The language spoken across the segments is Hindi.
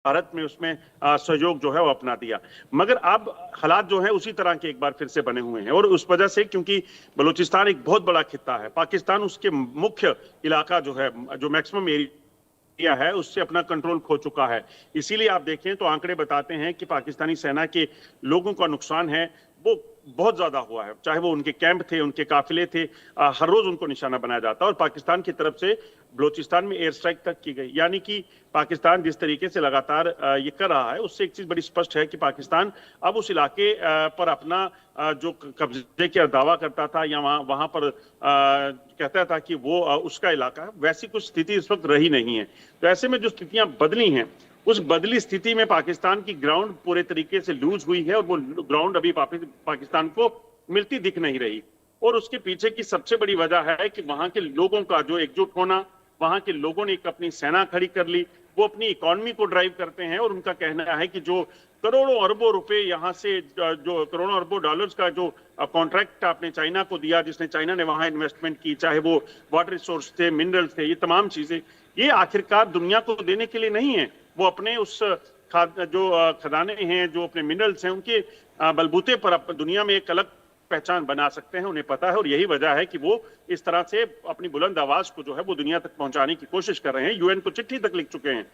भारत में उसमें सहयोग जो है वो अपना दिया। मगर अब हालात जो है उसी तरह के एक बार फिर से बने हुए हैं, और उस वजह से, क्योंकि बलूचिस्तान एक बहुत बड़ा खित्ता है, पाकिस्तान उसके मुख्य इलाका जो है, जो मैक्सिमम एरिया है, उससे अपना कंट्रोल खो चुका है। इसीलिए आप देखें तो आंकड़े बताते हैं कि पाकिस्तानी सेना के लोगों का नुकसान है वो बहुत ज्यादा हुआ है। चाहे वो उनके कैंप थे, उनके काफिले थे, हर रोज उनको निशाना बनाया जाता, और पाकिस्तान की तरफ से बलोचिस्तान में एयर स्ट्राइक तक की गई। यानी कि पाकिस्तान जिस तरीके से लगातार ये कर रहा है, उससे एक चीज बड़ी स्पष्ट है कि पाकिस्तान अब उस इलाके पर अपना जो कब्जे का दावा करता था, या वहां वहां पर कहता था कि वो उसका इलाका है, वैसी कुछ स्थिति इस वक्त रही नहीं है। तो ऐसे में जो स्थितियां बदली हैं, उस बदली स्थिति में पाकिस्तान की ग्राउंड पूरे तरीके से लूज हुई है, और वो ग्राउंड अभी पाकिस्तान को मिलती दिख नहीं रही। और उसके पीछे की सबसे बड़ी वजह है कि वहां के लोगों का जो एकजुट होना, वहां के लोगों ने एक अपनी सेना खड़ी कर ली, वो अपनी इकोनॉमी को ड्राइव करते हैं, और उनका कहना है कि जो करोड़ों अरबों रुपए यहाँ से, जो करोड़ों अरबों डॉलर्स का जो कॉन्ट्रैक्ट आपने चाइना को दिया, जिसने चाइना ने वहां इन्वेस्टमेंट की, चाहे वो वाटर रिसोर्स थे, मिनरल्स थे, ये तमाम चीजें, ये आखिरकार दुनिया को देने के लिए नहीं है। वो अपने उस जो खदाने हैं, जो अपने मिनरल्स हैं, उनके बलबूते पर दुनिया में एक अलग पहचान बना सकते हैं, उन्हें पता है। और यही वजह है कि वो इस तरह से अपनी बुलंद आवाज को जो है वो दुनिया तक पहुंचाने की कोशिश कर रहे हैं, यूएन को चिट्ठी तक लिख चुके हैं।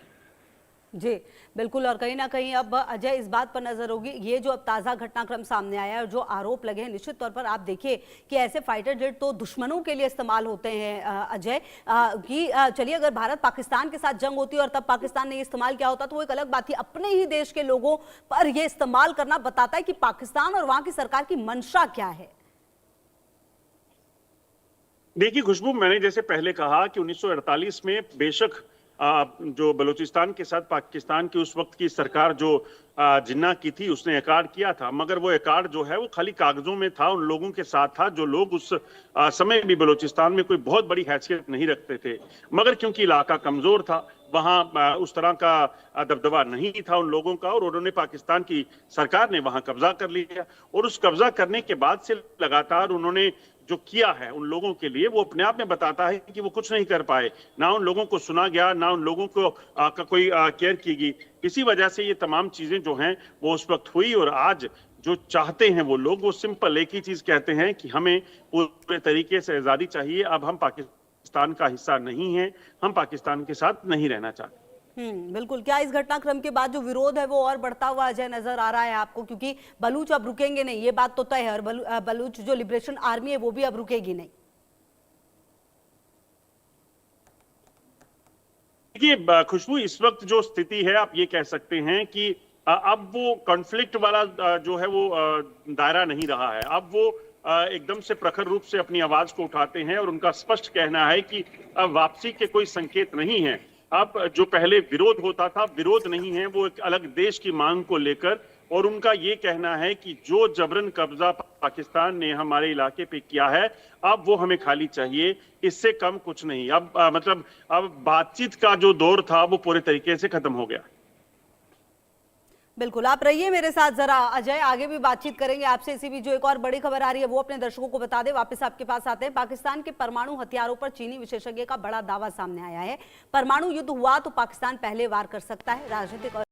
जी बिल्कुल। और कहीं ना कहीं अब अजय इस बात पर नजर होगी, ये जो अब ताज़ा घटनाक्रम सामने आया है और जो आरोप लगे हैं, निश्चित तौर पर आप देखिए कि ऐसे फाइटर जेट तो दुश्मनों के लिए इस्तेमाल होते हैं अजय, कि चलिए अगर भारत पाकिस्तान के साथ जंग होती और तब पाकिस्तान ने इस्तेमाल किया होता तो वो एक अलग बात थी। अपने ही देश के लोगों पर यह इस्तेमाल करना बताता है कि पाकिस्तान और वहां की सरकार की मंशा क्या है। देखिए खुशबू, मैंने जैसे पहले कहा कि 1948 में बेशक जो बलूचिस्तान के साथ पाकिस्तान की उस वक्त की सरकार जो जिन्ना की थी, उसने एकॉर्ड किया था, मगर वो एकॉर्ड जो है वो खाली कागजों में था, उन लोगों के साथ था जो लोग उस समय भी बलूचिस्तान में कोई बहुत बड़ी हैसियत नहीं रखते थे। मगर क्योंकि इलाका कमजोर था, वहां उस तरह का दबदबा नहीं था उन लोगों का, और उन्होंने, पाकिस्तान की सरकार ने वहां कब्जा कर लिया। और उस कब्जा करने के बाद से लगातार उन्होंने जो किया है उन लोगों के लिए, वो अपने आप में बताता है कि वो कुछ नहीं कर पाए। ना उन लोगों को सुना गया, ना उन लोगों को का कोई केयर की गई। इसी वजह से ये तमाम चीजें जो हैं वो उस वक्त हुई। और आज जो चाहते हैं वो लोग, वो सिंपल एक ही चीज कहते हैं कि हमें पूरे तरीके से आजादी चाहिए, अब हम पाकिस्तान का हिस्सा नहीं है, हम पाकिस्तान के साथ नहीं रहना चाहते। बिल्कुल। क्या इस घटनाक्रम के बाद जो विरोध है वो और बढ़ता हुआ अजय नजर आ रहा है आपको, क्योंकि बलूच अब रुकेंगे नहीं, ये बात तो तय है, और बलूच जो लिबरेशन आर्मी है वो भी अब रुकेगी नहीं। देखिए खुशबू, इस वक्त जो स्थिति है, आप ये कह सकते हैं कि अब वो कॉन्फ्लिक्ट वाला जो है वो दायरा नहीं रहा है। अब वो एकदम से प्रखर रूप से अपनी आवाज को उठाते हैं, और उनका स्पष्ट कहना है कि अब वापसी के कोई संकेत नहीं है। अब जो पहले विरोध होता था, विरोध नहीं है, वो एक अलग देश की मांग को लेकर। और उनका ये कहना है कि जो जबरन कब्जा पाकिस्तान ने हमारे इलाके पे किया है, अब वो हमें खाली चाहिए, इससे कम कुछ नहीं। अब मतलब अब बातचीत का जो दौर था वो पूरे तरीके से खत्म हो गया। बिल्कुल। आप रहिए मेरे साथ जरा अजय, आगे भी बातचीत करेंगे आपसे। इसी भी जो एक और बड़ी खबर आ रही है वो अपने दर्शकों को बता दें, वापस आपके पास आते हैं। पाकिस्तान के परमाणु हथियारों पर चीनी विशेषज्ञ का बड़ा दावा सामने आया है। परमाणु युद्ध हुआ तो पाकिस्तान पहले वार कर सकता है। राजनीतिक